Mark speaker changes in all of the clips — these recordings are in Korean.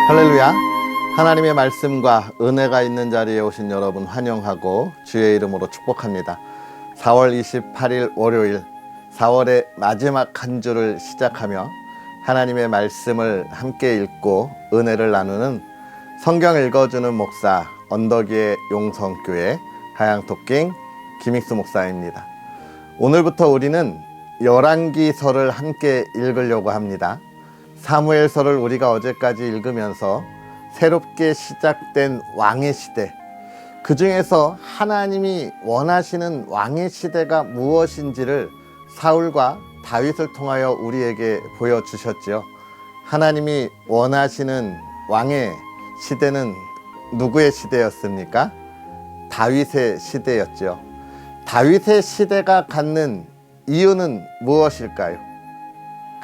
Speaker 1: 할렐루야. 하나님의 말씀과 은혜가 있는 자리에 오신 여러분 환영하고 주의 이름으로 축복합니다. 4월 28일 월요일, 4월의 마지막 한 주를 시작하며 하나님의 말씀을 함께 읽고 은혜를 나누는 성경 읽어주는 목사 언덕위의 용성교회 하양토킹 김익수 목사입니다. 오늘부터 우리는 열왕기서를 함께 읽으려고 합니다. 사무엘서를 우리가 어제까지 읽으면서 새롭게 시작된 왕의 시대, 그 중에서 하나님이 원하시는 왕의 시대가 무엇인지를 사울과 다윗을 통하여 우리에게 보여주셨지요. 하나님이 원하시는 왕의 시대는 누구의 시대였습니까? 다윗의 시대였죠. 다윗의 시대가 갖는 이유는 무엇일까요?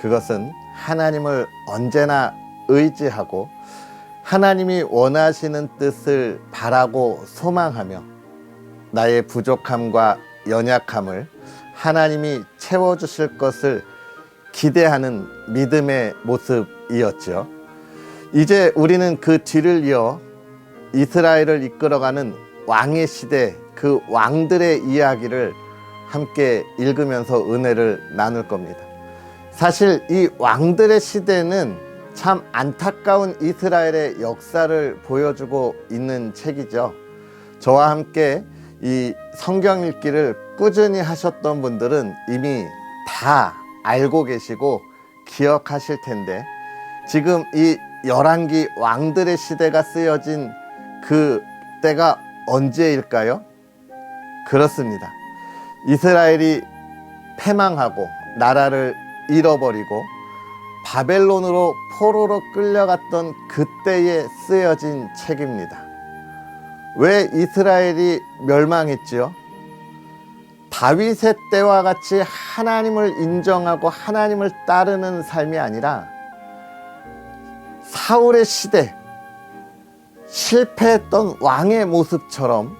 Speaker 1: 그것은 하나님을 언제나 의지하고 하나님이 원하시는 뜻을 바라고 소망하며 나의 부족함과 연약함을 하나님이 채워주실 것을 기대하는 믿음의 모습이었죠. 이제 우리는 그 뒤를 이어 이스라엘을 이끌어가는 왕의 시대, 그 왕들의 이야기를 함께 읽으면서 은혜를 나눌 겁니다. 사실 이 왕들의 시대는 참 안타까운 이스라엘의 역사를 보여주고 있는 책이죠. 저와 함께 이 성경 읽기를 꾸준히 하셨던 분들은 이미 다 알고 계시고 기억하실 텐데, 지금 이 열왕기 왕들의 시대가 쓰여진 그 때가 언제일까요? 그렇습니다. 이스라엘이 패망하고 나라를 잃어버리고 바벨론으로 포로로 끌려갔던 그때에 쓰여진 책입니다. 왜 이스라엘이 멸망했지요? 다윗의 때와 같이 하나님을 인정하고 하나님을 따르는 삶이 아니라 사울의 시대, 실패했던 왕의 모습처럼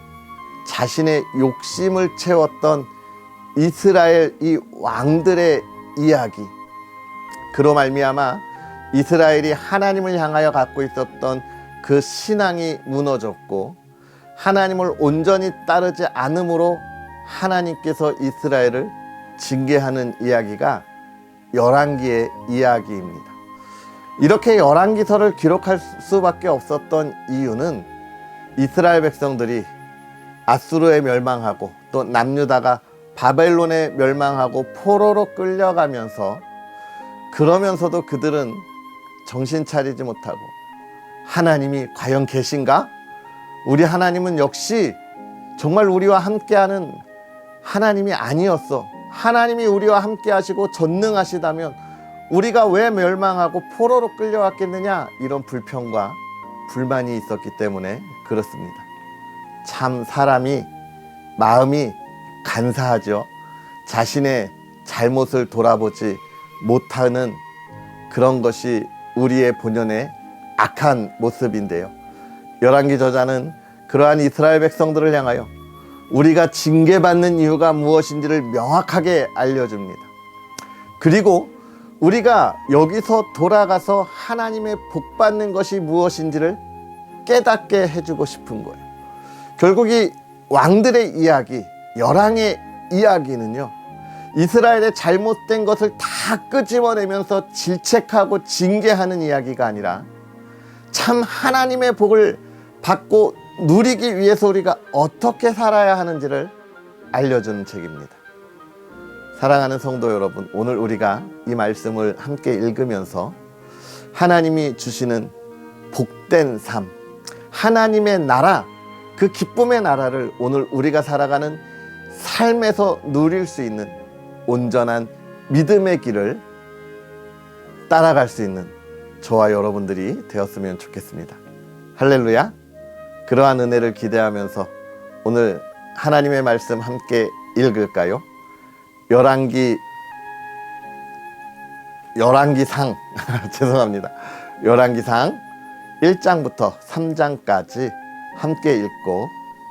Speaker 1: 자신의 욕심을 채웠던 이스라엘 이 왕들의 이야기, 그로 말미암아 이스라엘이 하나님을 향하여 갖고 있었던 그 신앙이 무너졌고 하나님을 온전히 따르지 않음으로 하나님께서 이스라엘을 징계하는 이야기가 열왕기의 이야기입니다. 이렇게 열왕기서를 기록할 수밖에 없었던 이유는 이스라엘 백성들이 아수르에 멸망하고 또 남유다가 바벨론에 멸망하고 포로로 끌려가면서, 그러면서도 그들은 정신 차리지 못하고 하나님이 과연 계신가? 우리 하나님은 역시 정말 우리와 함께하는 하나님이 아니었어. 하나님이 우리와 함께 하시고 전능하시다면 우리가 왜 멸망하고 포로로 끌려왔겠느냐? 이런 불평과 불만이 있었기 때문에 그렇습니다. 참 사람이 마음이 간사하죠. 자신의 잘못을 돌아보지 못하는 그런 것이 우리의 본연의 악한 모습인데요. 열왕기 저자는 그러한 이스라엘 백성들을 향하여 우리가 징계받는 이유가 무엇인지를 명확하게 알려줍니다. 그리고 우리가 여기서 돌아가서 하나님의 복 받는 것이 무엇인지를 깨닫게 해주고 싶은 거예요. 결국 이 왕들의 이야기, 열왕의 이야기는요, 이스라엘의 잘못된 것을 다 끄집어내면서 질책하고 징계하는 이야기가 아니라 참 하나님의 복을 받고 누리기 위해서 우리가 어떻게 살아야 하는지를 알려주는 책입니다. 사랑하는 성도 여러분, 오늘 우리가 이 말씀을 함께 읽으면서 하나님이 주시는 복된 삶, 하나님의 나라, 그 기쁨의 나라를 오늘 우리가 살아가는 삶에서 누릴 수 있는 온전한 믿음의 길을 따라갈 수 있는 저와 여러분들이 되었으면 좋겠습니다. 할렐루야. 그러한 은혜를 기대하면서 오늘 하나님의 말씀 함께 읽을까요? 열왕기상 죄송합니다. 열왕기상 1장부터 3장까지 함께 읽고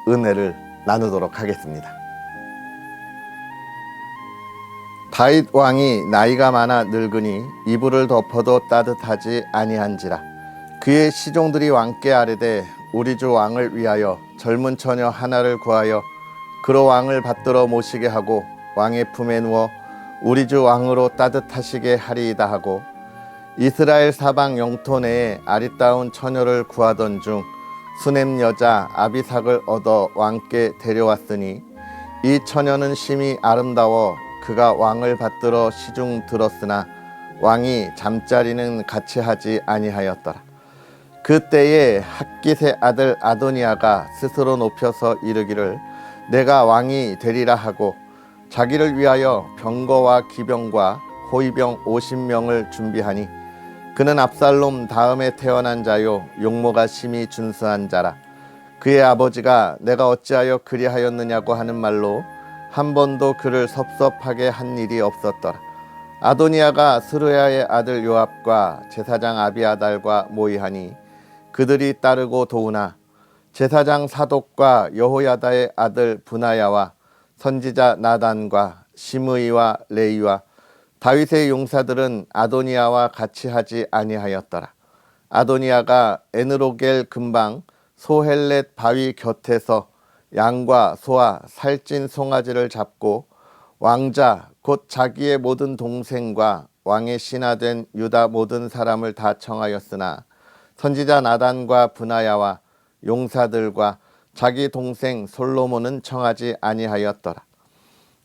Speaker 1: 은혜를 나누도록 하겠습니다. 다윗 왕이 나이가 많아 늙으니 이불을 덮어도 따뜻하지 아니한지라 그의 시종들이 왕께 아뢰되 우리 주 왕을 위하여 젊은 처녀 하나를 구하여 그로 왕을 받들어 모시게 하고 왕의 품에 누워 우리 주 왕으로 따뜻하시게 하리이다 하고 이스라엘 사방 영토 내에 아리따운 처녀를 구하던 중 수넴 여자 아비삭을 얻어 왕께 데려왔으니 이 처녀는 심히 아름다워 그가 왕을 받들어 시중 들었으나 왕이 잠자리는 같이 하지 아니하였더라. 그때에 핫깃의 아들 아도니아가 스스로 높여서 이르기를 내가 왕이 되리라 하고 자기를 위하여 병거와 기병과 호위병 50명을 준비하니 그는 압살롬 다음에 태어난 자요 용모가 심히 준수한 자라. 그의 아버지가 내가 어찌하여 그리하였느냐고 하는 말로 한 번도 그를 섭섭하게 한 일이 없었더라. 아도니아가 스루야의 아들 요압과 제사장 아비아달과 모이하니 그들이 따르고 도우나 제사장 사독과 여호야다의 아들 분하야와 선지자 나단과 시므이와 레이와 다윗의 용사들은 아도니아와 같이 하지 아니하였더라. 아도니아가 에느로겔 근방 소헬렛 바위 곁에서 양과 소와 살찐 송아지를 잡고 왕자 곧 자기의 모든 동생과 왕의 신하된 유다 모든 사람을 다 청하였으나 선지자 나단과 분하야와 용사들과 자기 동생 솔로몬은 청하지 아니하였더라.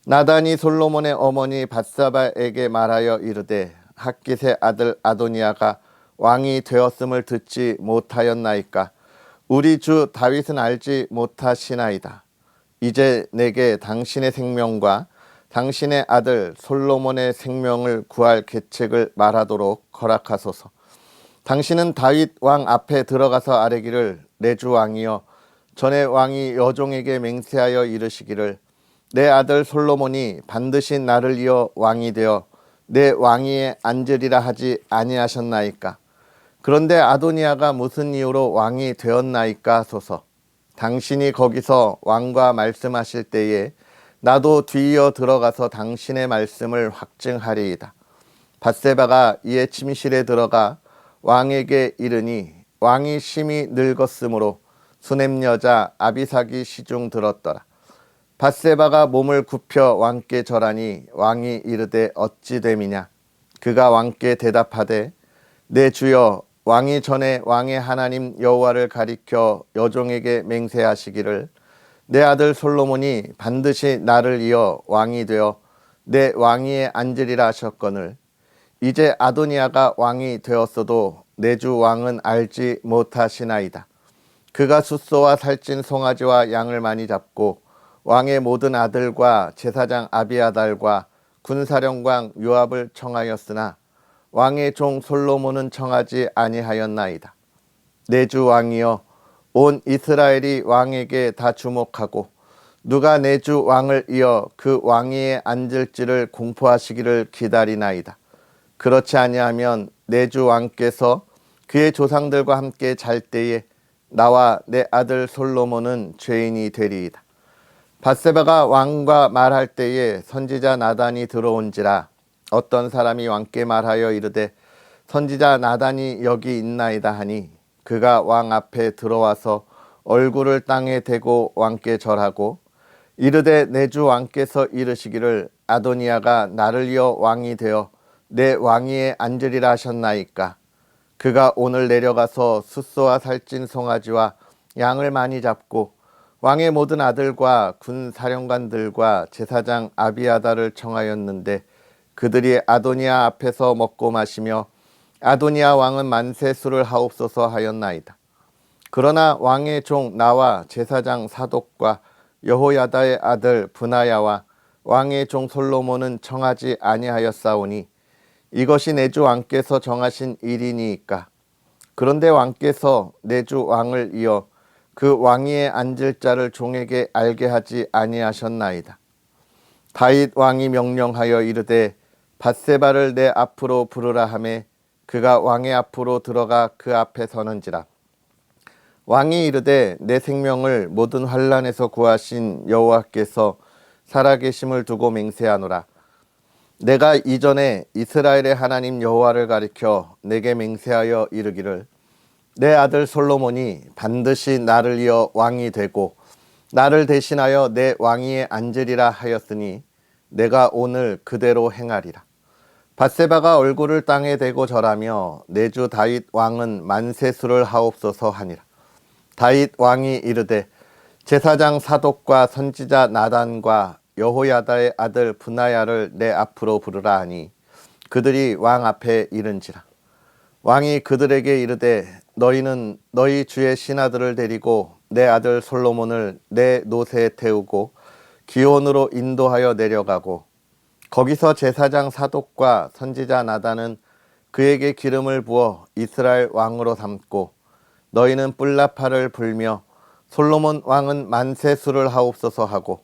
Speaker 1: 나단이 솔로몬의 어머니 밧사바에게 말하여 이르되 핫깃의 아들 아도니아가 왕이 되었음을 듣지 못하였나이까. 우리 주 다윗은 알지 못하시나이다. 이제 내게 당신의 생명과 당신의 아들 솔로몬의 생명을 구할 계책을 말하도록 허락하소서. 당신은 다윗 왕 앞에 들어가서 아뢰기를 내 주 왕이여 전에 왕이 여종에게 맹세하여 이르시기를 내 아들 솔로몬이 반드시 나를 이어 왕이 되어 내 왕위에 앉으리라 하지 아니하셨나이까. 그런데 아도니아가 무슨 이유로 왕이 되었나이까 하소서. 당신이 거기서 왕과 말씀하실 때에 나도 뒤이어 들어가서 당신의 말씀을 확증하리이다. 밧세바가 이에 침실에 들어가 왕에게 이르니 왕이 심히 늙었으므로 수넴 여자 아비삭이 시중 들었더라. 밧세바가 몸을 굽혀 왕께 절하니 왕이 이르되 어찌 됨이냐. 그가 왕께 대답하되 내 주여 왕이 전에 왕의 하나님 여호와를 가리켜 여종에게 맹세하시기를 내 아들 솔로몬이 반드시 나를 이어 왕이 되어 내 왕위에 앉으리라 하셨거늘 이제 아도니아가 왕이 되었어도 내 주 왕은 알지 못하시나이다. 그가 숫소와 살찐 송아지와 양을 많이 잡고 왕의 모든 아들과 제사장 아비아달과 군사령관 요압을 청하였으나 왕의 종 솔로몬은 청하지 아니하였나이다. 내 주 왕이여 온 이스라엘이 왕에게 다 주목하고 누가 내 주 왕을 이어 그 왕위에 앉을지를 공포하시기를 기다리나이다. 그렇지 아니하면 내 주 왕께서 그의 조상들과 함께 잘 때에 나와 내 아들 솔로몬은 죄인이 되리이다. 밧세바가 왕과 말할 때에 선지자 나단이 들어온지라 어떤 사람이 왕께 말하여 이르되 선지자 나단이 여기 있나이다 하니 그가 왕 앞에 들어와서 얼굴을 땅에 대고 왕께 절하고 이르되 내 주 왕께서 이르시기를 아도니아가 나를 이어 왕이 되어 내 왕위에 앉으리라 하셨나이까. 그가 오늘 내려가서 숫소와 살찐 송아지와 양을 많이 잡고 왕의 모든 아들과 군 사령관들과 제사장 아비아달을 청하였는데 그들이 아도니아 앞에서 먹고 마시며 아도니아 왕은 만세 술을 하옵소서 하였나이다. 그러나 왕의 종 나와 제사장 사독과 여호야다의 아들 분하야와 왕의 종 솔로몬은 청하지 아니하였사오니 이것이 내 주 왕께서 정하신 일이니이까. 그런데 왕께서 내 주 왕을 이어 그 왕위에 앉을 자를 종에게 알게 하지 아니하셨나이다. 다윗 왕이 명령하여 이르되 밧세바를 내 앞으로 부르라 하매 그가 왕의 앞으로 들어가 그 앞에 서는지라. 왕이 이르되 내 생명을 모든 환난에서 구하신 여호와께서 살아계심을 두고 맹세하노라. 내가 이전에 이스라엘의 하나님 여호와를 가리켜 내게 맹세하여 이르기를 내 아들 솔로몬이 반드시 나를 이어 왕이 되고 나를 대신하여 내 왕위에 앉으리라 하였으니 내가 오늘 그대로 행하리라. 밧세바가 얼굴을 땅에 대고 절하며 내 주 다윗 왕은 만세수를 하옵소서 하니라. 다윗 왕이 이르되 제사장 사독과 선지자 나단과 여호야다의 아들 브나야를 내 앞으로 부르라 하니 그들이 왕 앞에 이른지라. 왕이 그들에게 이르되 너희는 너희 주의 신하들을 데리고 내 아들 솔로몬을 내 노새에 태우고 기온으로 인도하여 내려가고 거기서 제사장 사독과 선지자 나단은 그에게 기름을 부어 이스라엘 왕으로 삼고 너희는 뿔나팔을 불며 솔로몬 왕은 만세수를 하옵소서 하고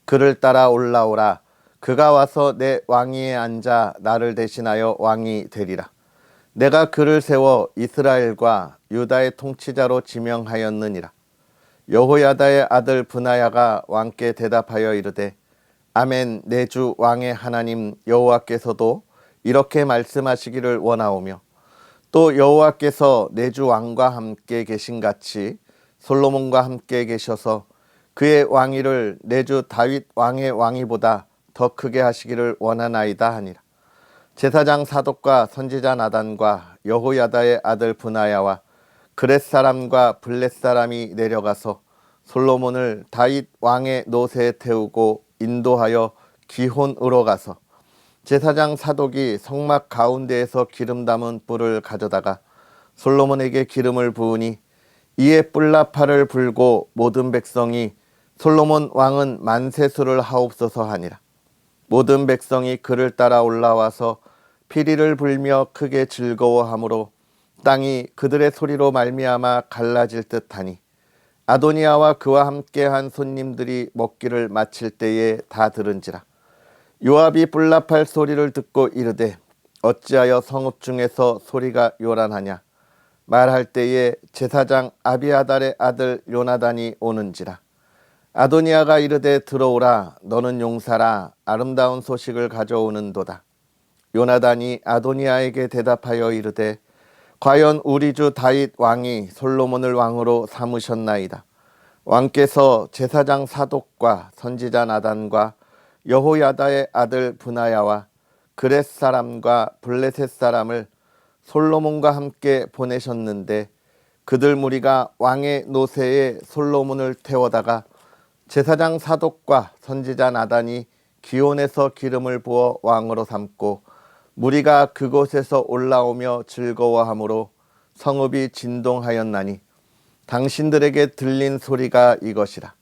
Speaker 1: 그를 따라 올라오라. 그가 와서 내 왕위에 앉아 나를 대신하여 왕이 되리라. 내가 그를 세워 이스라엘과 유다의 통치자로 지명하였느니라. 여호야다의 아들 브나야가 왕께 대답하여 이르되 아멘. 내 주 왕의 하나님 여호와께서도 이렇게 말씀하시기를 원하오며 또 여호와께서 내 주 왕과 함께 계신같이 솔로몬과 함께 계셔서 그의 왕위를 내 주 다윗 왕의 왕위보다 더 크게 하시기를 원하나이다 하니라. 제사장 사독과 선지자 나단과 여호야다의 아들 브나야와 그렛 사람과 블렛 사람이 내려가서 솔로몬을 다윗 왕의 노새에 태우고 인도하여 기혼으로 가서 제사장 사독이 성막 가운데에서 기름 담은 뿔을 가져다가 솔로몬에게 기름을 부으니 이에 뿔나팔을 불고 모든 백성이 솔로몬 왕은 만세수를 하옵소서 하니라. 모든 백성이 그를 따라 올라와서 피리를 불며 크게 즐거워하므로 땅이 그들의 소리로 말미암아 갈라질 듯하니 아도니아와 그와 함께한 손님들이 먹기를 마칠 때에 다 들은지라. 요압이 뿔나팔 소리를 듣고 이르되 어찌하여 성읍 중에서 소리가 요란하냐. 말할 때에 제사장 아비아달의 아들 요나단이 오는지라. 아도니아가 이르되 들어오라. 너는 용사라. 아름다운 소식을 가져오는도다. 요나단이 아도니아에게 대답하여 이르되 과연 우리 주 다윗 왕이 솔로몬을 왕으로 삼으셨나이다. 왕께서 제사장 사독과 선지자 나단과 여호야다의 아들 브나야와 그렛 사람과 블레셋 사람을 솔로몬과 함께 보내셨는데 그들 무리가 왕의 노새에 솔로몬을 태워다가 제사장 사독과 선지자 나단이 기온에서 기름을 부어 왕으로 삼고 무리가 그곳에서 올라오며 즐거워하므로 성읍이 진동하였나니 당신들에게 들린 소리가 이것이라.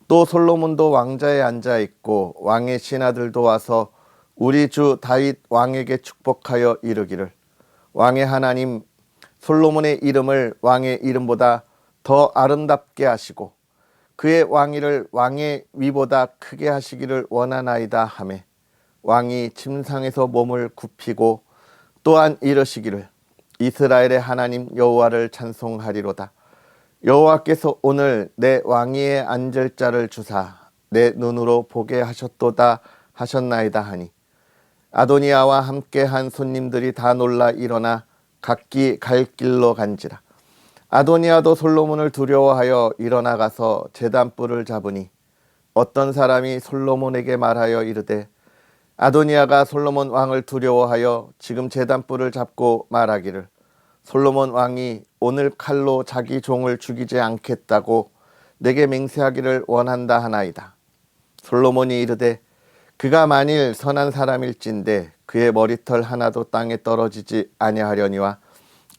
Speaker 1: 또 솔로몬도 왕자에 앉아 있고 왕의 신하들도 와서 우리 주 다윗 왕에게 축복하여 이르기를 왕의 하나님 솔로몬의 이름을 왕의 이름보다 더 아름답게 하시고 그의 왕위를 왕의 위보다 크게 하시기를 원하나이다 하매 왕이 침상에서 몸을 굽히고 또한 이르시기를 이스라엘의 하나님 여호와를 찬송하리로다. 여호와께서 오늘 내 왕위에 앉을 자를 주사 내 눈으로 보게 하셨도다 하셨나이다 하니 아도니아와 함께한 손님들이 다 놀라 일어나 각기 갈 길로 간지라. 아도니아도 솔로몬을 두려워하여 일어나 가서 제단불을 잡으니 어떤 사람이 솔로몬에게 말하여 이르되 아도니아가 솔로몬 왕을 두려워하여 지금 제단불을 잡고 말하기를 솔로몬 왕이 오늘 칼로 자기 종을 죽이지 않겠다고 내게 맹세하기를 원한다 하나이다. 솔로몬이 이르되 그가 만일 선한 사람일진데 그의 머리털 하나도 땅에 떨어지지 아니하려니와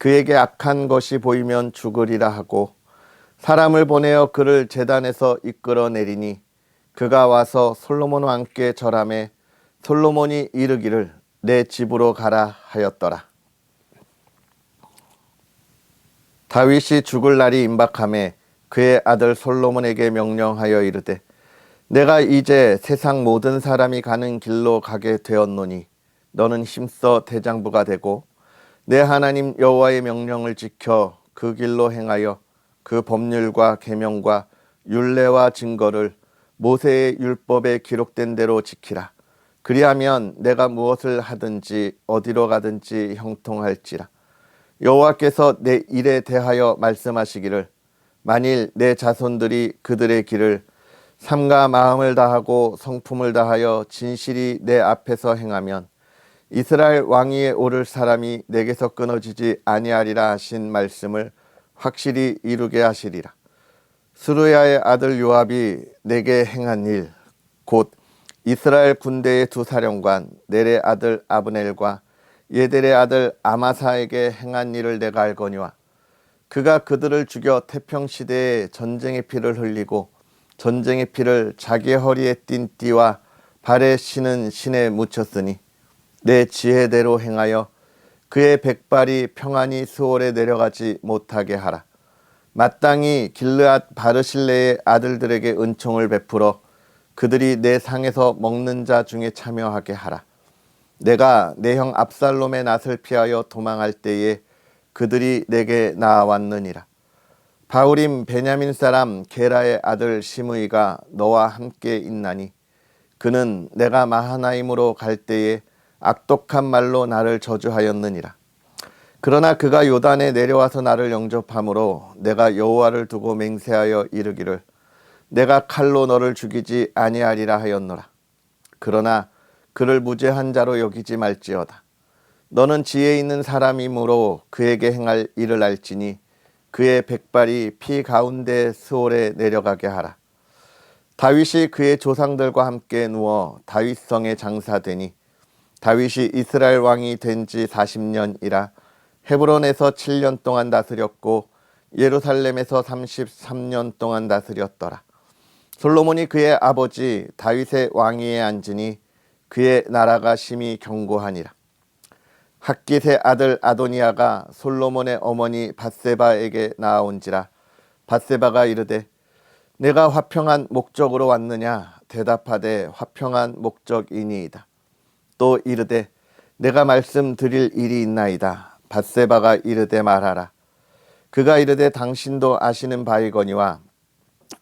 Speaker 1: 그에게 악한 것이 보이면 죽으리라 하고 사람을 보내어 그를 제단에서 이끌어내리니 그가 와서 솔로몬 왕께 절하매 솔로몬이 이르기를 내 집으로 가라 하였더라. 다윗이 죽을 날이 임박하매 그의 아들 솔로몬에게 명령하여 이르되 내가 이제 세상 모든 사람이 가는 길로 가게 되었노니 너는 힘써 대장부가 되고 내 하나님 여호와의 명령을 지켜 그 길로 행하여 그 법률과 계명과 율례와 증거를 모세의 율법에 기록된 대로 지키라. 그리하면 내가 무엇을 하든지 어디로 가든지 형통할지라. 여호와께서 내 일에 대하여 말씀하시기를 만일 내 자손들이 그들의 길을 삼가 마음을 다하고 성품을 다하여 진실이 내 앞에서 행하면 이스라엘 왕위에 오를 사람이 내게서 끊어지지 아니하리라 하신 말씀을 확실히 이루게 하시리라. 스루야의 아들 요압이 내게 행한 일 곧 이스라엘 군대의 두 사령관 넬의 아들 아브넬과 예델의 아들 아마사에게 행한 일을 내가 알거니와 그가 그들을 죽여 태평시대에 전쟁의 피를 흘리고 전쟁의 피를 자기 허리에 띤 띠와 발에 신은 신에 묻혔으니 내 지혜대로 행하여 그의 백발이 평안히 스올에 내려가지 못하게 하라. 마땅히 길르앗 바르실레의 아들들에게 은총을 베풀어 그들이 내 상에서 먹는 자 중에 참여하게 하라. 내가 내 형 압살롬의 낯을 피하여 도망할 때에 그들이 내게 나아왔느니라. 바울임 베냐민 사람 게라의 아들 시므이가 너와 함께 있나니 그는 내가 마하나임으로 갈 때에 악독한 말로 나를 저주하였느니라. 그러나 그가 요단에 내려와서 나를 영접함으로 내가 여호와를 두고 맹세하여 이르기를 내가 칼로 너를 죽이지 아니하리라 하였노라. 그러나 그를 무죄한 자로 여기지 말지어다. 너는 지혜 있는 사람이므로 그에게 행할 일을 알지니 그의 백발이 피 가운데 스올에 내려가게 하라. 다윗이 그의 조상들과 함께 누워 다윗성에 장사되니 다윗이 이스라엘 왕이 된 지 40년이라 헤브론에서 7년 동안 다스렸고 예루살렘에서 33년 동안 다스렸더라. 솔로몬이 그의 아버지 다윗의 왕위에 앉으니 그의 나라가 심히 견고하니라. 핫깃의 아들 아도니아가 솔로몬의 어머니 밧세바에게 나아온지라. 밧세바가 이르되 내가 화평한 목적으로 왔느냐 대답하되 화평한 목적이니이다. 또 이르되 내가 말씀드릴 일이 있나이다. 밧세바가 이르되 말하라. 그가 이르되 당신도 아시는 바이거니와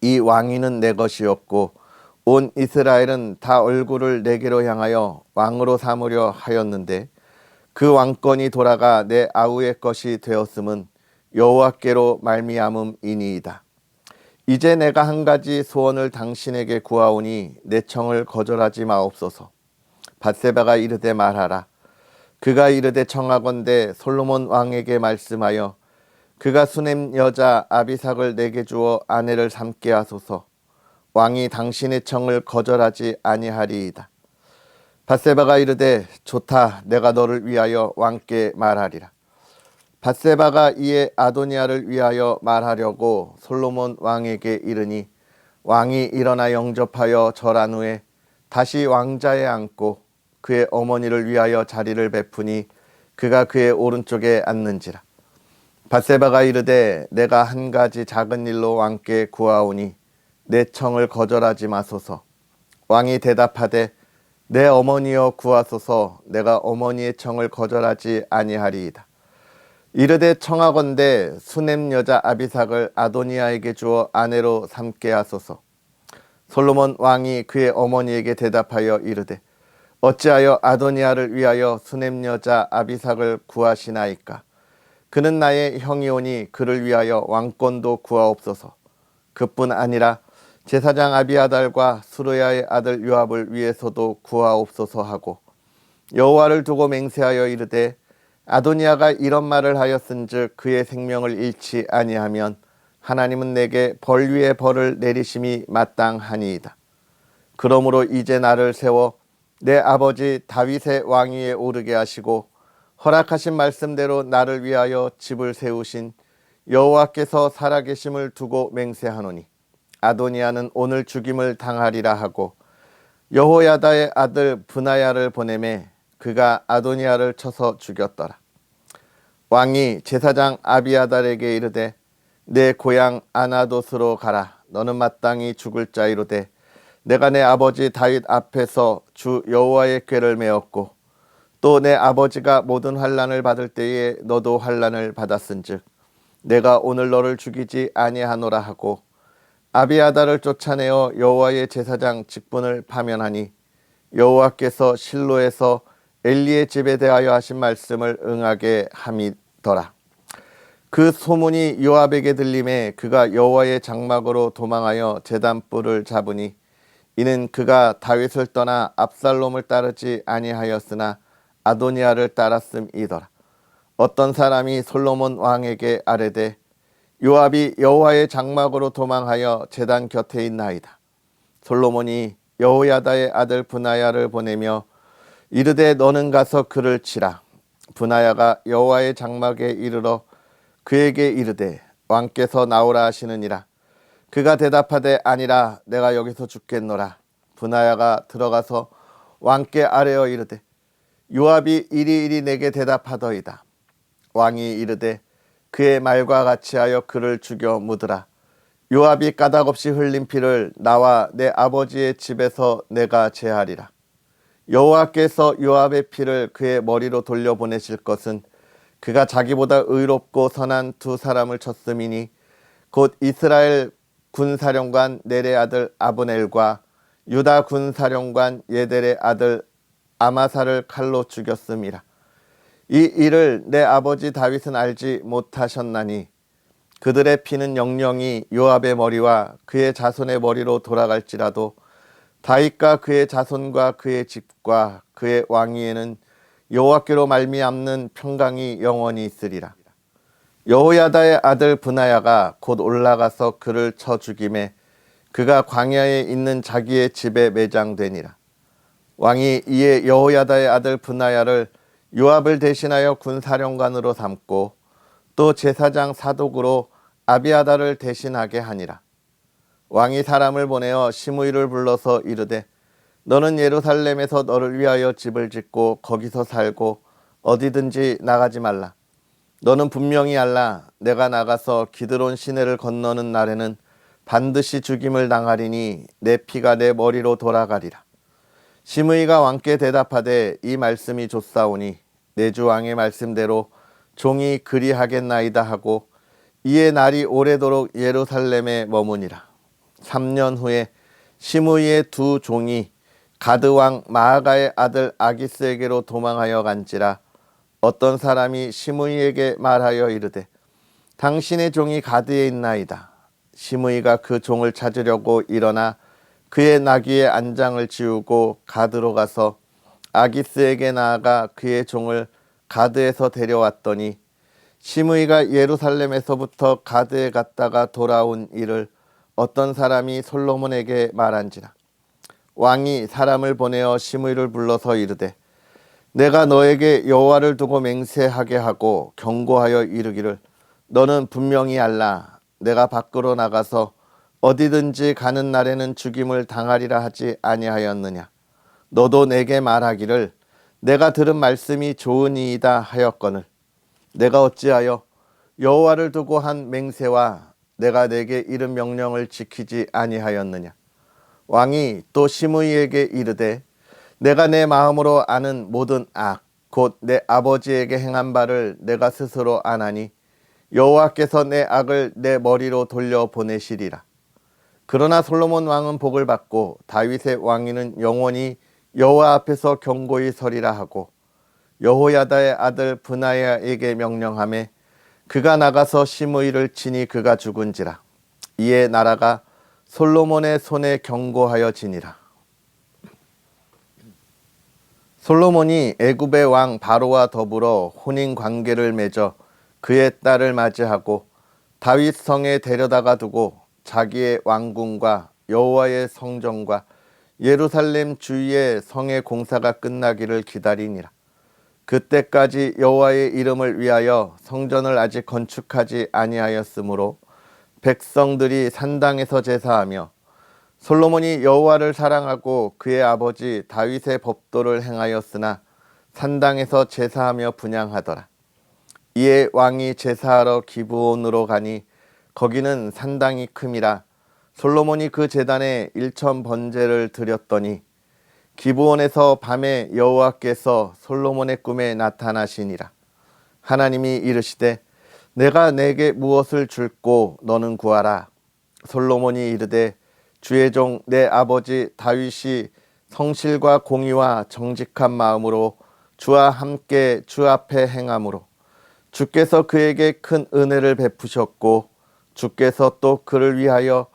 Speaker 1: 이 왕위는 내 것이었고 온 이스라엘은 다 얼굴을 내게로 향하여 왕으로 삼으려 하였는데 그 왕권이 돌아가 내 아우의 것이 되었음은 여호와께로 말미암음이니이다. 이제 내가 한 가지 소원을 당신에게 구하오니 내 청을 거절하지 마옵소서. 밧세바가 이르되 말하라. 그가 이르되 청하건대 솔로몬 왕에게 말씀하여 그가 수넴 여자 아비삭을 내게 주어 아내를 삼게 하소서. 왕이 당신의 청을 거절하지 아니하리이다. 밧세바가 이르되 좋다. 내가 너를 위하여 왕께 말하리라. 밧세바가 이에 아도니아를 위하여 말하려고 솔로몬 왕에게 이르니 왕이 일어나 영접하여 절한 후에 다시 왕자에 앉고 그의 어머니를 위하여 자리를 베푸니 그가 그의 오른쪽에 앉는지라. 밧세바가 이르되 내가 한 가지 작은 일로 왕께 구하오니 내 청을 거절하지 마소서. 왕이 대답하되 내 어머니여 구하소서. 내가 어머니의 청을 거절하지 아니하리이다. 이르되 청하건대 수넴 여자 아비삭을 아도니아에게 주어 아내로 삼게 하소서. 솔로몬 왕이 그의 어머니에게 대답하여 이르되 어찌하여 아도니아를 위하여 수넴 여자 아비삭을 구하시나이까. 그는 나의 형이오니 그를 위하여 왕권도 구하옵소서. 그뿐 아니라 제사장 아비아달과 수르야의 아들 요압을 위해서도 구하옵소서 하고 여호와를 두고 맹세하여 이르되 아도니아가 이런 말을 하였은즉 그의 생명을 잃지 아니하면 하나님은 내게 벌 위에 벌을 내리심이 마땅하니이다. 그러므로 이제 나를 세워 내 아버지 다윗의 왕위에 오르게 하시고 허락하신 말씀대로 나를 위하여 집을 세우신 여호와께서 살아계심을 두고 맹세하노니 아도니아는 오늘 죽임을 당하리라 하고 여호야다의 아들 브나야를 보내매 그가 아도니아를 쳐서 죽였더라. 왕이 제사장 아비아달에게 이르되 내 고향 아나돗으로 가라. 너는 마땅히 죽을 자이로되 내가 내 아버지 다윗 앞에서 주 여호와의 궤를 메었고 또 내 아버지가 모든 환난을 받을 때에 너도 환난을 받았은즉 내가 오늘 너를 죽이지 아니하노라 하고 아비아달을 쫓아내어 여호와의 제사장 직분을 파면하니 여호와께서 실로에서 엘리의 집에 대하여 하신 말씀을 응하게 함이더라. 그 소문이 요압에게 들림에 그가 여호와의 장막으로 도망하여 제단 뿔을 잡으니 이는 그가 다윗을 떠나 압살롬을 따르지 아니하였으나 아도니아를 따랐음이더라. 어떤 사람이 솔로몬 왕에게 아뢰되 요압이 여호와의 장막으로 도망하여 제단 곁에 있나이다. 솔로몬이 여호야다의 아들 브나야를 보내며 이르되 너는 가서 그를 치라. 브나야가 여호와의 장막에 이르러 그에게 이르되 왕께서 나오라 하시느니라. 그가 대답하되 아니라 내가 여기서 죽겠노라. 브나야가 들어가서 왕께 아뢰어 이르되 요압이 이리 내게 대답하더이다. 왕이 이르되 그의 말과 같이 하여 그를 죽여 묻으라. 요압이 까닭없이 흘린 피를 나와 내 아버지의 집에서 내가 제하리라. 여호와께서 요압의 피를 그의 머리로 돌려보내실 것은 그가 자기보다 의롭고 선한 두 사람을 쳤음이니 곧 이스라엘 군사령관 넬의 아들 아브넬과 유다 군사령관 예델의 아들 아마사를 칼로 죽였음이라. 이 일을 내 아버지 다윗은 알지 못하셨나니 그들의 피는 영영이 요압의 머리와 그의 자손의 머리로 돌아갈지라도 다윗과 그의 자손과 그의 집과 그의 왕위에는 여호와께로 말미암는 평강이 영원히 있으리라. 여호야다의 아들 브나야가 곧 올라가서 그를 쳐 죽임에 그가 광야에 있는 자기의 집에 매장되니라. 왕이 이에 여호야다의 아들 브나야를 요압을 대신하여 군사령관으로 삼고 또 제사장 사독으로 아비아다를 대신하게 하니라. 왕이 사람을 보내어 시므이를 불러서 이르되 너는 예루살렘에서 너를 위하여 집을 짓고 거기서 살고 어디든지 나가지 말라. 너는 분명히 알라. 내가 나가서 기드론 시내를 건너는 날에는 반드시 죽임을 당하리니 내 피가 내 머리로 돌아가리라. 시므이가 왕께 대답하되 이 말씀이 좋사오니 내 주 왕의 말씀대로 종이 그리하겠나이다 하고 이에 날이 오래도록 예루살렘에 머무니라. 3년 후에 시므이의 두 종이 가드 왕 마아가의 아들 아기스에게로 도망하여 간지라. 어떤 사람이 시므이에게 말하여 이르되 당신의 종이 가드에 있나이다. 시므이가 그 종을 찾으려고 일어나 그의 나귀의 안장을 지우고 가드로 가서 아기스에게 나아가 그의 종을 가드에서 데려왔더니 시므이가 예루살렘에서부터 가드에 갔다가 돌아온 일을 어떤 사람이 솔로몬에게 말한지라. 왕이 사람을 보내어 시므이를 불러서 이르되 내가 너에게 여호와를 두고 맹세하게 하고 경고하여 이르기를 너는 분명히 알라. 내가 밖으로 나가서 어디든지 가는 날에는 죽임을 당하리라 하지 아니하였느냐. 너도 내게 말하기를 내가 들은 말씀이 좋으니이다 하였거늘 내가 어찌하여 여호와를 두고 한 맹세와 내가 내게 이른 명령을 지키지 아니하였느냐. 왕이 또 시므이에게 이르되 내가 내 마음으로 아는 모든 악 곧 내 아버지에게 행한 바를 내가 스스로 아나니 여호와께서 내 악을 내 머리로 돌려보내시리라. 그러나 솔로몬 왕은 복을 받고 다윗의 왕위는 영원히 여호와 앞에서 경고히 서리라 하고 여호야다의 아들 브나야에게 명령하매 그가 나가서 시므이를 치니 그가 죽은지라. 이에 나라가 솔로몬의 손에 경고하여지니라. 솔로몬이 애굽의 왕 바로와 더불어 혼인 관계를 맺어 그의 딸을 맞이하고 다윗 성에 데려다가 두고 자기의 왕궁과 여호와의 성전과 예루살렘 주위의 성의 공사가 끝나기를 기다리니라. 그때까지 여호와의 이름을 위하여 성전을 아직 건축하지 아니하였으므로 백성들이 산당에서 제사하며 솔로몬이 여호와를 사랑하고 그의 아버지 다윗의 법도를 행하였으나 산당에서 제사하며 분향하더라. 이에 왕이 제사하러 기브온으로 가니 거기는 산당이 큼이라. 솔로몬이 그 제단에 1천 번제를 드렸더니 기브온에서 밤에 여호와께서 솔로몬의 꿈에 나타나시니라. 하나님이 이르시되 내가 내게 무엇을 줄꼬 너는 구하라. 솔로몬이 이르되 주의 종 내 아버지 다윗이 성실과 공의와 정직한 마음으로 주와 함께 주 앞에 행함으로 주께서 그에게 큰 은혜를 베푸셨고 주께서 또 그를 위하여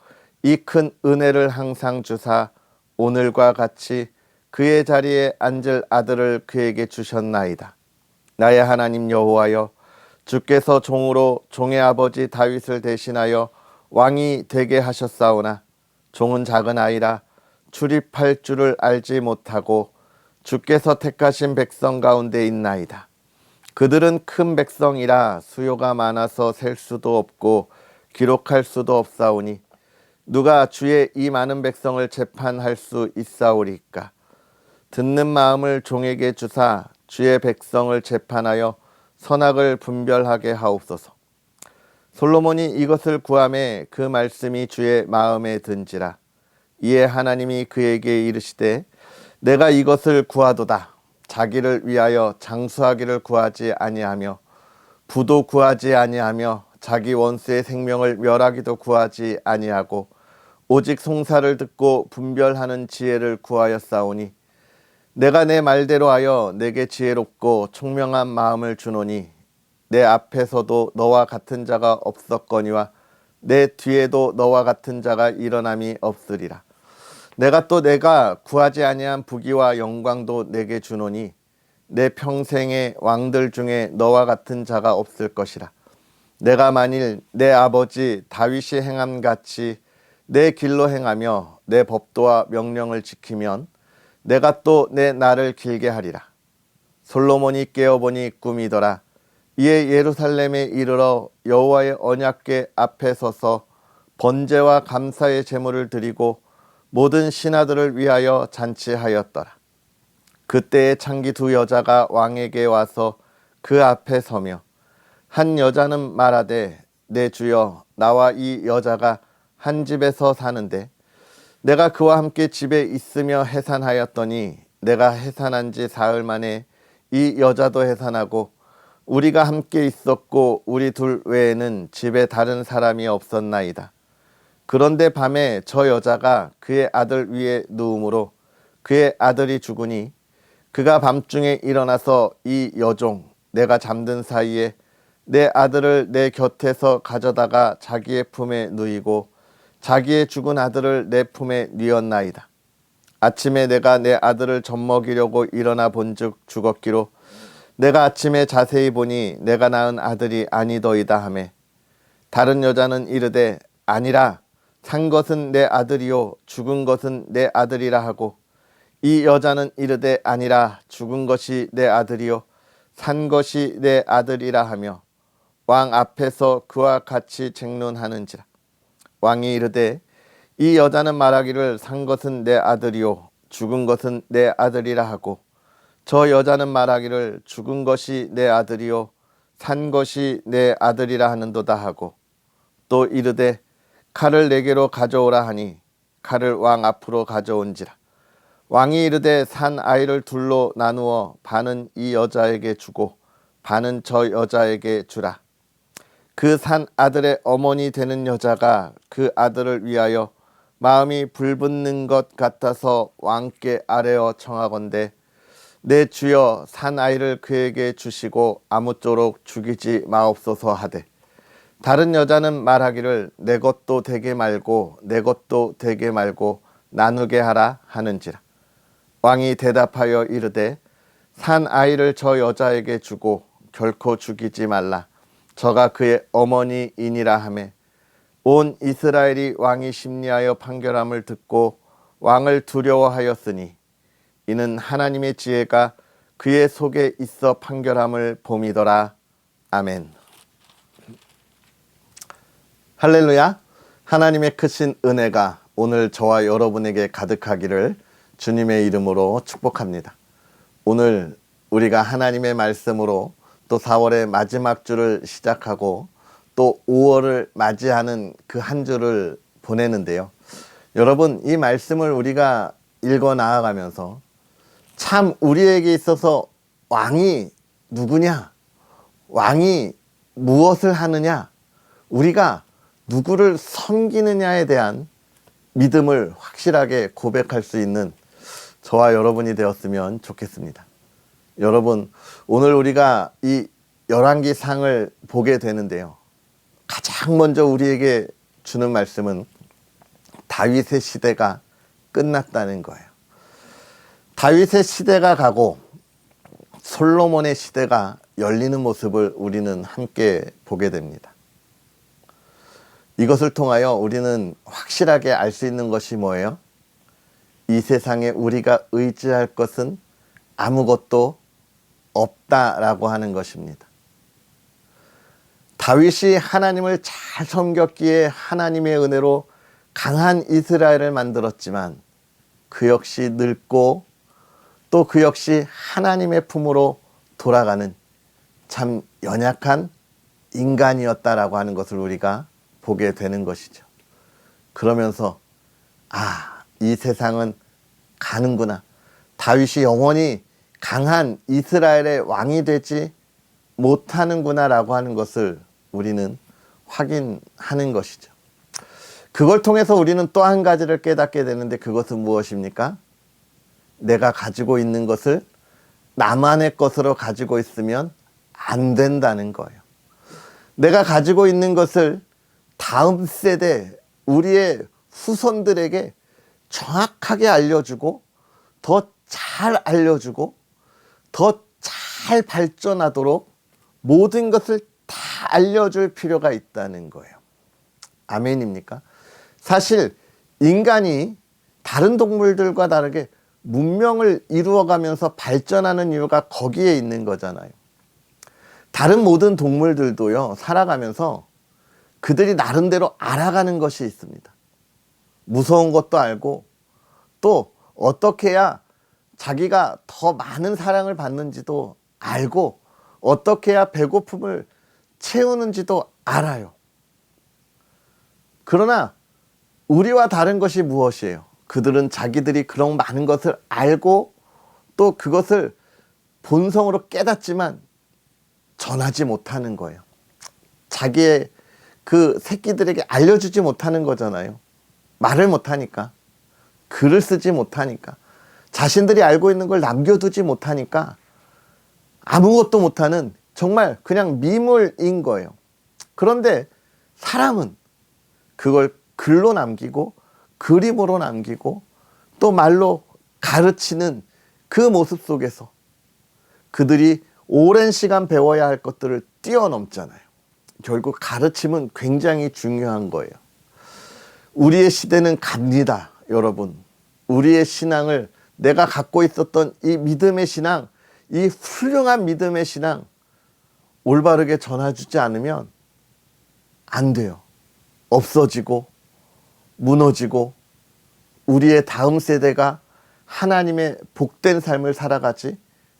Speaker 1: 이 큰 은혜를 항상 주사 오늘과 같이 그의 자리에 앉을 아들을 그에게 주셨나이다. 나의 하나님 여호와여, 주께서 종으로 종의 아버지 다윗을 대신하여 왕이 되게 하셨사오나 종은 작은 아이라 출입할 줄을 알지 못하고 주께서 택하신 백성 가운데 있나이다. 그들은 큰 백성이라 수요가 많아서 셀 수도 없고 기록할 수도 없사오니 누가 주의 이 많은 백성을 재판할 수 있사오리까? 듣는 마음을 종에게 주사 주의 백성을 재판하여 선악을 분별하게 하옵소서. 솔로몬이 이것을 구하매 그 말씀이 주의 마음에 든지라. 이에 하나님이 그에게 이르시되 내가 이것을 구하도다. 자기를 위하여 장수하기를 구하지 아니하며 부도 구하지 아니하며 자기 원수의 생명을 멸하기도 구하지 아니하고 오직 송사를 듣고 분별하는 지혜를 구하였사오니 내가 내 말대로 하여 내게 지혜롭고 총명한 마음을 주노니 내 앞에서도 너와 같은 자가 없었거니와 내 뒤에도 너와 같은 자가 일어남이 없으리라. 내가 구하지 아니한 부귀와 영광도 내게 주노니 내 평생의 왕들 중에 너와 같은 자가 없을 것이라. 내가 만일 내 아버지 다윗이 행함같이 내 길로 행하며 내 법도와 명령을 지키면 내가 또 내 날을 길게 하리라. 솔로몬이 깨어보니 꿈이더라. 이에 예루살렘에 이르러 여호와의 언약궤 앞에 서서 번제와 감사의 제물을 드리고 모든 신하들을 위하여 잔치하였더라. 그때에 창기 두 여자가 왕에게 와서 그 앞에 서며 한 여자는 말하되 내 주여, 나와 이 여자가 한 집에서 사는데 내가 그와 함께 집에 있으며 해산하였더니 내가 해산한 지 사흘 만에 이 여자도 해산하고 우리가 함께 있었고 우리 둘 외에는 집에 다른 사람이 없었나이다. 그런데 밤에 저 여자가 그의 아들 위에 누움으로 그의 아들이 죽으니 그가 밤중에 일어나서 이 여종 내가 잠든 사이에 내 아들을 내 곁에서 가져다가 자기의 품에 누이고 자기의 죽은 아들을 내 품에 뉘었나이다. 아침에 내가 내 아들을 젖먹이려고 일어나 본즉 죽었기로 내가 아침에 자세히 보니 내가 낳은 아들이 아니더이다 하매 다른 여자는 이르되 아니라 산 것은 내 아들이요 죽은 것은 내 아들이라 하고 이 여자는 이르되 아니라 죽은 것이 내 아들이요 산 것이 내 아들이라 하며 왕 앞에서 그와 같이 쟁론하는지라. 왕이 이르되 이 여자는 말하기를 산 것은 내 아들이요 죽은 것은 내 아들이라 하고 저 여자는 말하기를 죽은 것이 내 아들이요 산 것이 내 아들이라 하는도다 하고 또 이르되 칼을 내게로 가져오라 하니 칼을 왕 앞으로 가져온지라. 왕이 이르되 산 아이를 둘로 나누어 반은 이 여자에게 주고 반은 저 여자에게 주라. 그 산 아들의 어머니 되는 여자가 그 아들을 위하여 마음이 불붙는 것 같아서 왕께 아뢰어 청하건대 내 주여 산 아이를 그에게 주시고 아무쪼록 죽이지 마옵소서 하되 다른 여자는 말하기를 내 것도 되게 말고 내 것도 되게 말고 나누게 하라 하는지라. 왕이 대답하여 이르되 산 아이를 저 여자에게 주고 결코 죽이지 말라. 저가 그의 어머니이니라 하매 온 이스라엘이 왕이 심리하여 판결함을 듣고 왕을 두려워하였으니 이는 하나님의 지혜가 그의 속에 있어 판결함을 봄이더라. 아멘. 할렐루야. 하나님의 크신 은혜가 오늘 저와 여러분에게 가득하기를 주님의 이름으로 축복합니다. 오늘 우리가 하나님의 말씀으로 또 4월의 마지막 주를 시작하고 또 5월을 맞이하는 그 한 주를 보내는데요. 여러분, 이 말씀을 우리가 읽어 나아가면서 참 우리에게 있어서 왕이 누구냐? 왕이 무엇을 하느냐? 우리가 누구를 섬기느냐에 대한 믿음을 확실하게 고백할 수 있는 저와 여러분이 되었으면 좋겠습니다. 여러분, 오늘 우리가 이 열왕기상을 보게 되는데요. 가장 먼저 우리에게 주는 말씀은 다윗의 시대가 끝났다는 거예요. 다윗의 시대가 가고 솔로몬의 시대가 열리는 모습을 우리는 함께 보게 됩니다. 이것을 통하여 우리는 확실하게 알 수 있는 것이 뭐예요? 이 세상에 우리가 의지할 것은 아무것도 없다라고 하는 것입니다. 다윗이 하나님을 잘 섬겼기에 하나님의 은혜로 강한 이스라엘을 만들었지만 그 역시 늙고 또 그 역시 하나님의 품으로 돌아가는 참 연약한 인간이었다라고 하는 것을 우리가 보게 되는 것이죠. 그러면서 이 세상은 가는구나. 다윗이 영원히 강한 이스라엘의 왕이 되지 못하는구나 라고 하는 것을 우리는 확인하는 것이죠. 그걸 통해서 우리는 또 한 가지를 깨닫게 되는데 그것은 무엇입니까? 내가 가지고 있는 것을 나만의 것으로 가지고 있으면 안 된다는 거예요. 내가 가지고 있는 것을 다음 세대, 우리의 후손들에게 정확하게 알려주고 더 잘 알려주고 더 잘 발전하도록 모든 것을 다 알려줄 필요가 있다는 거예요. 아멘입니까? 사실 인간이 다른 동물들과 다르게 문명을 이루어가면서 발전하는 이유가 거기에 있는 거잖아요. 다른 모든 동물들도요, 살아가면서 그들이 나름대로 알아가는 것이 있습니다. 무서운 것도 알고 또 어떻게 해야 자기가 더 많은 사랑을 받는지도 알고 어떻게 해야 배고픔을 채우는지도 알아요. 그러나 우리와 다른 것이 무엇이에요? 그들은 자기들이 그런 많은 것을 알고 또 그것을 본성으로 깨닫지만 전하지 못하는 거예요. 자기의 그 새끼들에게 알려주지 못하는 거잖아요. 말을 못하니까, 글을 쓰지 못하니까, 자신들이 알고 있는 걸 남겨두지 못하니까 아무것도 못하는 정말 그냥 미물인 거예요. 그런데 사람은 그걸 글로 남기고 그림으로 남기고 또 말로 가르치는 그 모습 속에서 그들이 오랜 시간 배워야 할 것들을 뛰어넘잖아요. 결국 가르침은 굉장히 중요한 거예요. 우리의 시대는 갑니다, 여러분. 우리의 신앙을 내가 갖고 있었던 이 믿음의 신앙, 이 훌륭한 믿음의 신앙 올바르게 전해주지 않으면 안 돼요. 없어지고 무너지고 우리의 다음 세대가 하나님의 복된 삶을 살아가지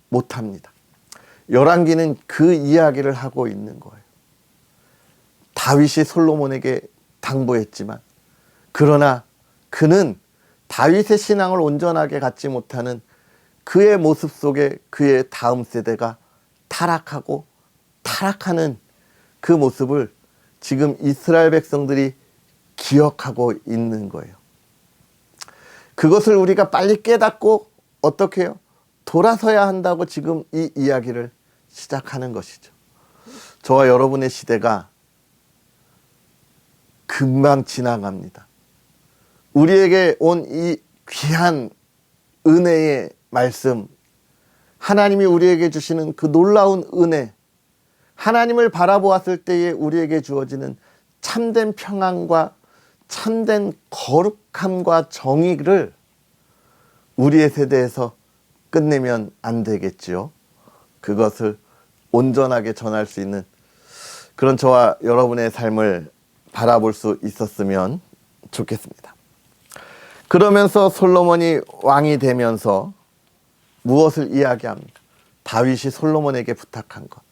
Speaker 1: 못합니다. 열왕기는 그 이야기를 하고 있는 거예요. 다윗이 솔로몬에게 당부했지만 그러나 그는 다윗의 신앙을 온전하게 갖지 못하는 그의 모습 속에 그의 다음 세대가 타락하고 타락하는 그 모습을 지금 이스라엘 백성들이 기억하고 있는 거예요. 그것을 우리가 빨리 깨닫고 어떻게 해요? 돌아서야 한다고 지금 이 이야기를 시작하는 것이죠. 저와 여러분의 시대가 금방 지나갑니다. 우리에게 온 이 귀한 은혜의 말씀, 하나님이 우리에게 주시는 그 놀라운 은혜, 하나님을 바라보았을 때에 우리에게 주어지는 참된 평안과 참된 거룩함과 정의를 우리의 세대에서 끝내면 안 되겠지요. 그것을 온전하게 전할 수 있는 그런 저와 여러분의 삶을 바라볼 수 있었으면 좋겠습니다. 그러면서 솔로몬이 왕이 되면서 무엇을 이야기합니까? 다윗이 솔로몬에게 부탁한 것.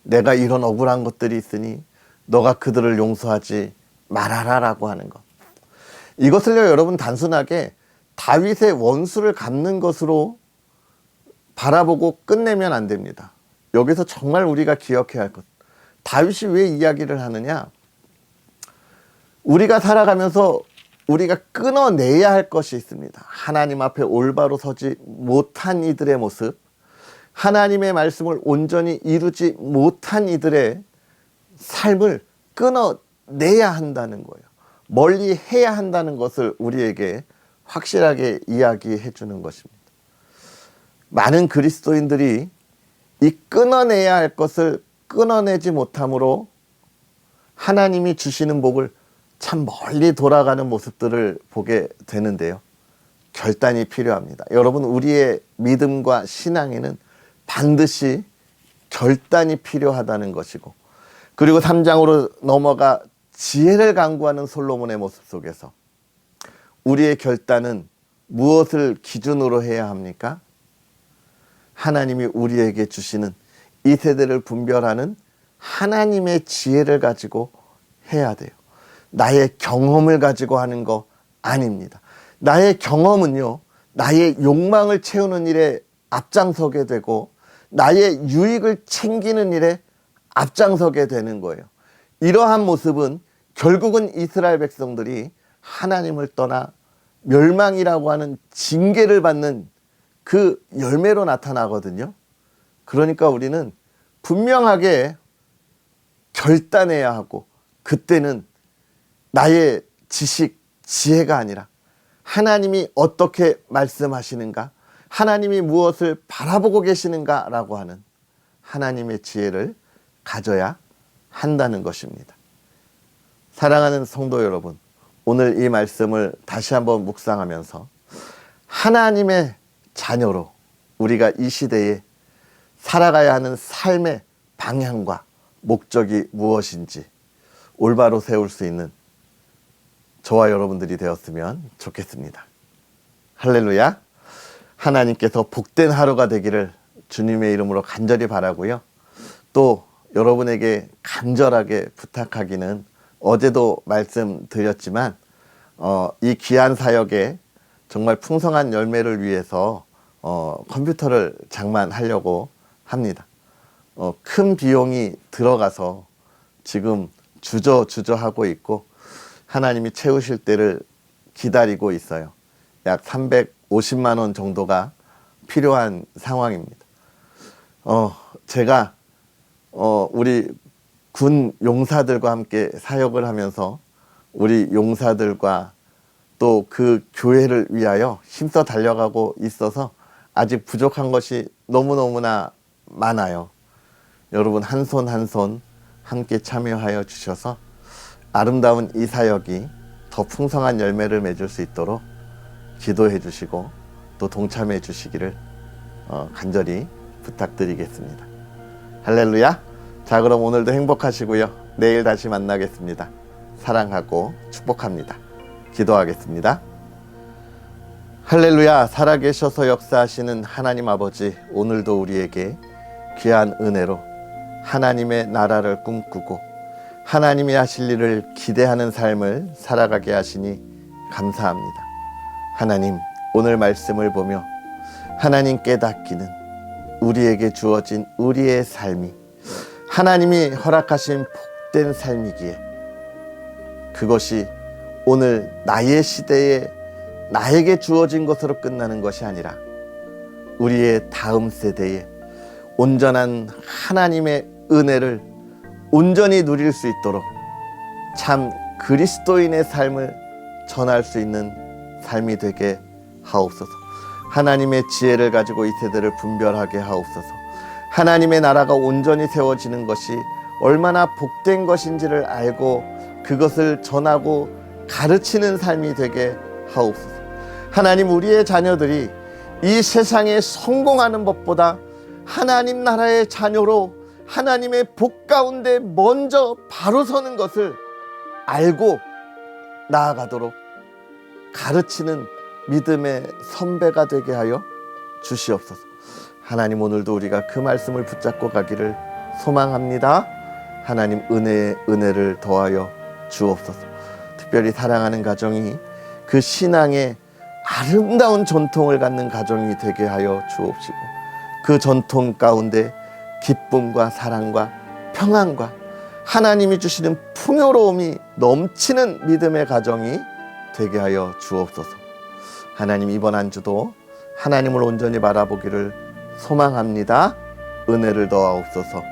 Speaker 1: 내가 이런 억울한 것들이 있으니 너가 그들을 용서하지 말아라 라고 하는 것. 이것을요, 여러분 단순하게 다윗의 원수를 갚는 것으로 바라보고 끝내면 안 됩니다. 여기서 정말 우리가 기억해야 할 것. 다윗이 왜 이야기를 하느냐? 우리가 살아가면서 우리가 끊어내야 할 것이 있습니다. 하나님 앞에 올바로 서지 못한 이들의 모습, 하나님의 말씀을 온전히 이루지 못한 이들의 삶을 끊어내야 한다는 거예요. 멀리 해야 한다는 것을 우리에게 확실하게 이야기해 주는 것입니다. 많은 그리스도인들이 이 끊어내야 할 것을 끊어내지 못함으로 하나님이 주시는 복을 참 멀리 돌아가는 모습들을 보게 되는데요. 결단이 필요합니다. 여러분, 우리의 믿음과 신앙에는 반드시 결단이 필요하다는 것이고, 그리고 3장으로 넘어가 지혜를 강구하는 솔로몬의 모습 속에서 우리의 결단은 무엇을 기준으로 해야 합니까? 하나님이 우리에게 주시는 이 세대를 분별하는 하나님의 지혜를 가지고 해야 돼요. 나의 경험을 가지고 하는 거 아닙니다. 나의 경험은요, 나의 욕망을 채우는 일에 앞장서게 되고 나의 유익을 챙기는 일에 앞장서게 되는 거예요. 이러한 모습은 결국은 이스라엘 백성들이 하나님을 떠나 멸망이라고 하는 징계를 받는 그 열매로 나타나거든요. 그러니까 우리는 분명하게 결단해야 하고, 그때는 나의 지식, 지혜가 아니라 하나님이 어떻게 말씀하시는가, 하나님이 무엇을 바라보고 계시는가 라고 하는 하나님의 지혜를 가져야 한다는 것입니다. 사랑하는 성도 여러분, 오늘 이 말씀을 다시 한번 묵상하면서 하나님의 자녀로 우리가 이 시대에 살아가야 하는 삶의 방향과 목적이 무엇인지 올바로 세울 수 있는 저와 여러분들이 되었으면 좋겠습니다. 할렐루야. 하나님께서 복된 하루가 되기를 주님의 이름으로 간절히 바라고요. 또 여러분에게 간절하게 부탁하기는, 어제도 말씀드렸지만 이 귀한 사역에 정말 풍성한 열매를 위해서 컴퓨터를 장만하려고 합니다. 큰 비용이 들어가서 지금 주저하고 있고 하나님이 채우실 때를 기다리고 있어요. 약 350만 원 정도가 필요한 상황입니다. 제가 우리 군 용사들과 함께 사역을 하면서 우리 용사들과 또 그 교회를 위하여 힘써 달려가고 있어서 아직 부족한 것이 너무너무나 많아요. 여러분, 한 손 한 손 함께 참여하여 주셔서 아름다운 이 사역이 더 풍성한 열매를 맺을 수 있도록 기도해 주시고 또 동참해 주시기를 간절히 부탁드리겠습니다. 할렐루야. 자, 그럼 오늘도 행복하시고요. 내일 다시 만나겠습니다. 사랑하고 축복합니다. 기도하겠습니다. 할렐루야. 살아계셔서 역사하시는 하나님 아버지, 오늘도 우리에게 귀한 은혜로 하나님의 나라를 꿈꾸고 하나님이 하실 일을 기대하는 삶을 살아가게 하시니 감사합니다. 하나님, 오늘 말씀을 보며 하나님 깨닫기는 우리에게 주어진 우리의 삶이 하나님이 허락하신 복된 삶이기에 그것이 오늘 나의 시대에 나에게 주어진 것으로 끝나는 것이 아니라 우리의 다음 세대에 온전한 하나님의 은혜를 온전히 누릴 수 있도록 참 그리스도인의 삶을 전할 수 있는 삶이 되게 하옵소서. 하나님의 지혜를 가지고 이 세대를 분별하게 하옵소서. 하나님의 나라가 온전히 세워지는 것이 얼마나 복된 것인지를 알고 그것을 전하고 가르치는 삶이 되게 하옵소서. 하나님, 우리의 자녀들이 이 세상에 성공하는 법보다 하나님 나라의 자녀로 하나님의 복 가운데 먼저 바로 서는 것을 알고 나아가도록 가르치는 믿음의 선배가 되게 하여 주시옵소서. 하나님, 오늘도 우리가 그 말씀을 붙잡고 가기를 소망합니다. 하나님, 은혜를 더하여 주옵소서. 특별히 사랑하는 가정이 그 신앙의 아름다운 전통을 갖는 가정이 되게 하여 주옵시고 그 전통 가운데 기쁨과 사랑과 평안과 하나님이 주시는 풍요로움이 넘치는 믿음의 가정이 되게 하여 주옵소서. 하나님, 이번 한 주도 하나님을 온전히 바라보기를 소망합니다. 은혜를 더하옵소서.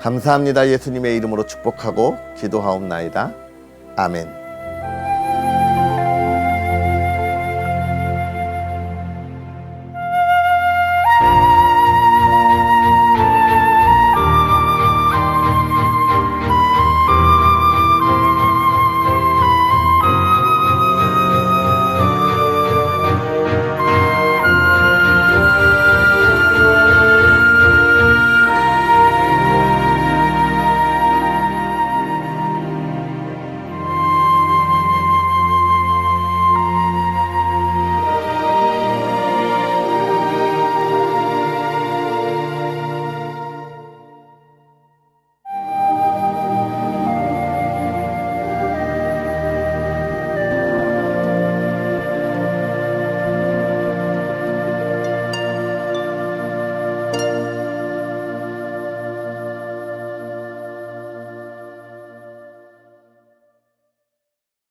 Speaker 1: 감사합니다. 예수님의 이름으로 축복하고 기도하옵나이다. 아멘.